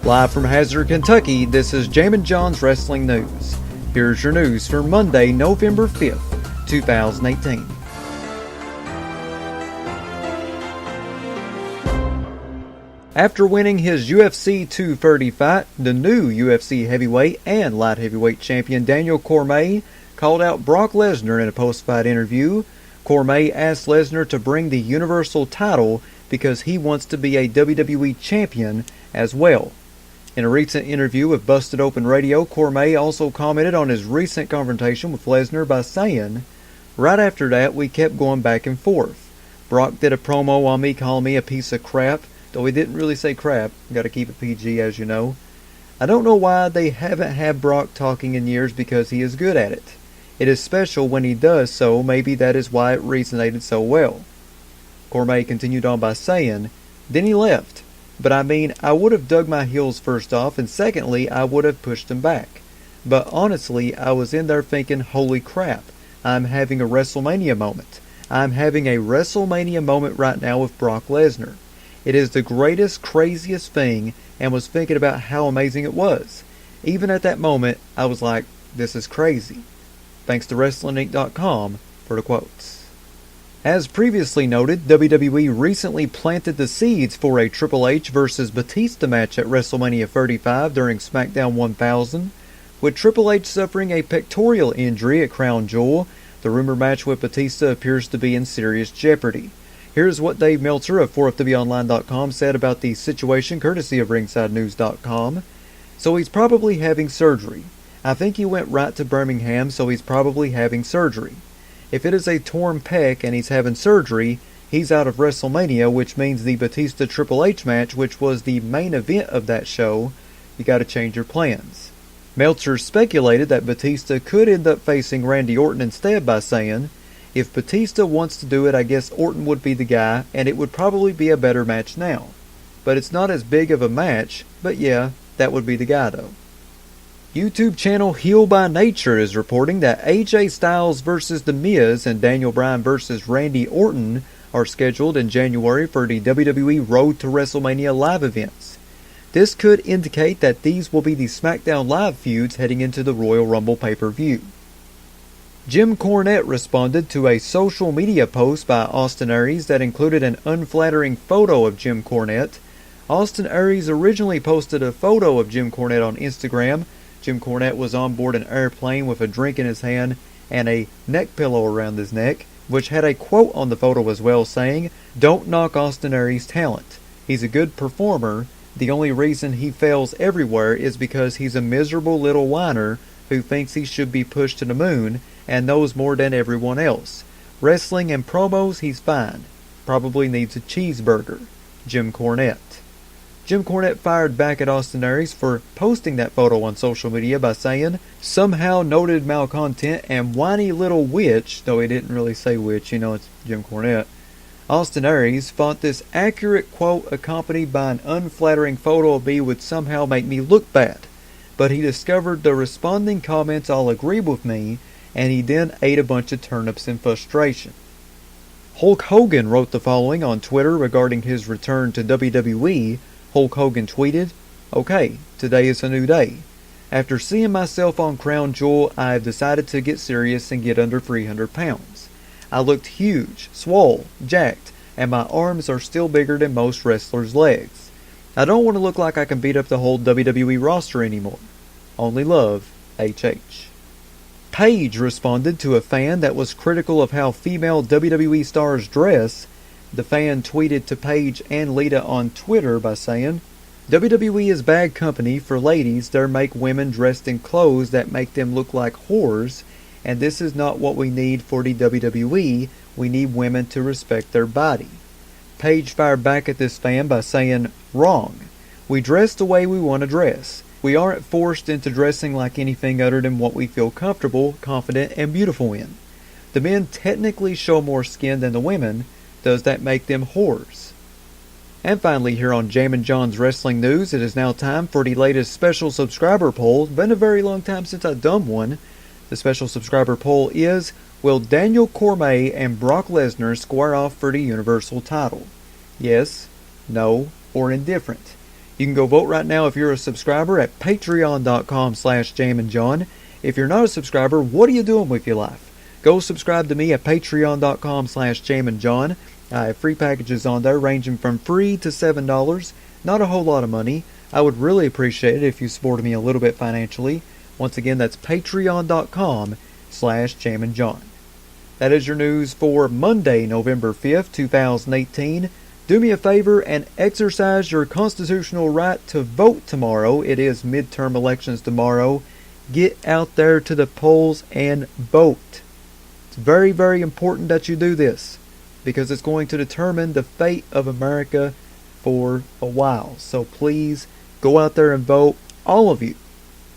Live from Hazard, Kentucky, this is Jammin John's Wrestling News. Here's your news for Monday, November 5th, 2018. After winning his UFC 230 fight, the new UFC heavyweight and light heavyweight champion Daniel Cormier called out Brock Lesnar in a post-fight interview. Cormier asked Lesnar to bring the Universal title because he wants to be a WWE champion as well. In a recent interview with Busted Open Radio, Cormier also commented on his recent confrontation with Lesnar by saying, "Right after that, we kept going back and forth. Brock did a promo on me calling me a piece of crap, though he didn't really say crap. Gotta keep it PG, as you know. I don't know why they haven't had Brock talking in years because he is good at it. It is special when he does so, maybe that is why it resonated so well." Cormier continued on by saying, "Then he left. But I mean, I would have dug my heels first off, and secondly, I would have pushed him back. But honestly, I was in there thinking, holy crap, I'm having a Wrestlemania moment. I'm having a Wrestlemania moment right now with Brock Lesnar. It is the greatest, craziest thing, and was thinking about how amazing it was. Even at that moment, I was like, this is crazy." Thanks to WrestlingInc.com for the quotes. As previously noted, WWE recently planted the seeds for a Triple H vs. Batista match at WrestleMania 35 during Smackdown 1000. With Triple H suffering a pectoral injury at Crown Jewel, the rumored match with Batista appears to be in serious jeopardy. Here's what Dave Meltzer of 4FWOnline.com said about the situation, courtesy of RingsideNews.com. "So he's probably having surgery. I think he went right to Birmingham, so he's probably having surgery. If it is a torn pec and he's having surgery, he's out of WrestleMania, which means the Batista Triple H match, which was the main event of that show, you gotta change your plans." Meltzer speculated that Batista could end up facing Randy Orton instead by saying, "If Batista wants to do it, I guess Orton would be the guy, and it would probably be a better match now. But it's not as big of a match, but yeah, that would be the guy though." YouTube channel Heel by Nature is reporting that AJ Styles vs. The Miz and Daniel Bryan vs. Randy Orton are scheduled in January for the WWE Road to WrestleMania live events. This could indicate that these will be the SmackDown Live feuds heading into the Royal Rumble pay-per-view. Jim Cornette responded to a social media post by Austin Aries that included an unflattering photo of Jim Cornette. Austin Aries originally posted a photo of Jim Cornette on Instagram. Jim Cornette was on board an airplane with a drink in his hand and a neck pillow around his neck, which had a quote on the photo as well saying, "Don't knock Austin Aries' talent. He's a good performer. The only reason he fails everywhere is because he's a miserable little whiner who thinks he should be pushed to the moon and knows more than everyone else. Wrestling and promos, he's fine. Probably needs a cheeseburger. Jim Cornette." Jim Cornette fired back at Austin Aries for posting that photo on social media by saying, "Somehow noted malcontent and whiny little witch," though he didn't really say witch, it's Jim Cornette. Austin Aries thought this accurate quote accompanied by an unflattering photo of me would somehow make me look bad, but he discovered the responding comments all agreed with me, and he then ate a bunch of turnips in frustration. Hulk Hogan wrote the following on Twitter regarding his return to WWE. Hulk Hogan tweeted, "Okay, today is a new day. After seeing myself on Crown Jewel, I have decided to get serious and get under 300 pounds. I looked huge, swole, jacked, and my arms are still bigger than most wrestlers' legs. I don't want to look like I can beat up the whole WWE roster anymore. Only love, HH." Paige responded to a fan that was critical of how female WWE stars dress. The fan tweeted to Paige and Lita on Twitter by saying, "WWE is bad company for ladies that make women dressed in clothes that make them look like whores, and this is not what we need for the WWE. We need women to respect their body." Paige fired back at this fan by saying, "Wrong. We dress the way we want to dress. We aren't forced into dressing like anything other than what we feel comfortable, confident, and beautiful in. The men technically show more skin than the women. Does that make them whores?" And finally, here on Jammin John's Wrestling News, it is now time for the latest special subscriber poll. It's been a very long time since I've done one. The special subscriber poll is, will Daniel Cormier and Brock Lesnar square off for the Universal title? Yes, no, or indifferent. You can go vote right now if you're a subscriber at patreon.com/JamminJohn. If you're not a subscriber, what are you doing with your life? Go subscribe to me at patreon.com/JamminJohn. I have free packages on there ranging from free to $7. Not a whole lot of money. I would really appreciate it if you supported me a little bit financially. Once again, that's patreon.com/JamminJohn. That is your news for Monday, November 5th, 2018. Do me a favor and exercise your constitutional right to vote tomorrow. It is midterm elections tomorrow. Get out there to the polls and vote. It's very, very important that you do this because it's going to determine the fate of America for a while. So please go out there and vote. All of you,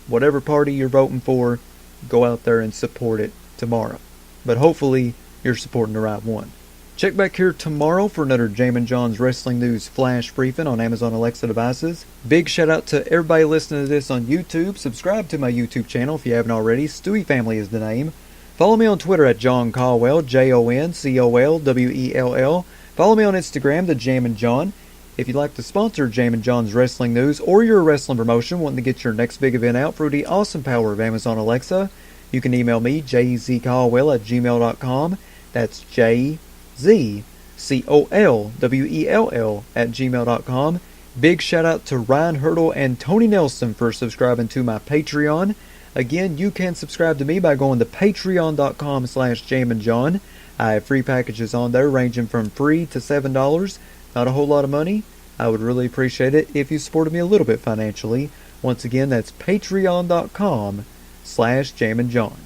whatever party you're voting for, go out there and support it tomorrow. But hopefully you're supporting the right one. Check back here tomorrow for another Jammin John's Wrestling News Flash Briefing on Amazon Alexa devices. Big shout out to everybody listening to this on YouTube. Subscribe to my YouTube channel if you haven't already. Stewie Family is the name. Follow me on Twitter at John Caldwell, JONCOLWELL. Follow me on Instagram, the Jammin John. If you'd like to sponsor Jammin John's Wrestling News or your wrestling promotion wanting to get your next big event out through the awesome power of Amazon Alexa, you can email me, jzcaldwell@gmail.com. That's JZCOLWELL@gmail.com. Big shout out to Ryan Hurdle and Tony Nelson for subscribing to my Patreon. Again, you can subscribe to me by going to patreon.com/JamminJohn. I have free packages on there ranging from free to $7. Not a whole lot of money. I would really appreciate it if you supported me a little bit financially. Once again, that's patreon.com/JamminJohn.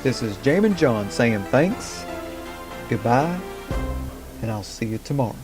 This is Jammin John saying thanks, goodbye, and I'll see you tomorrow.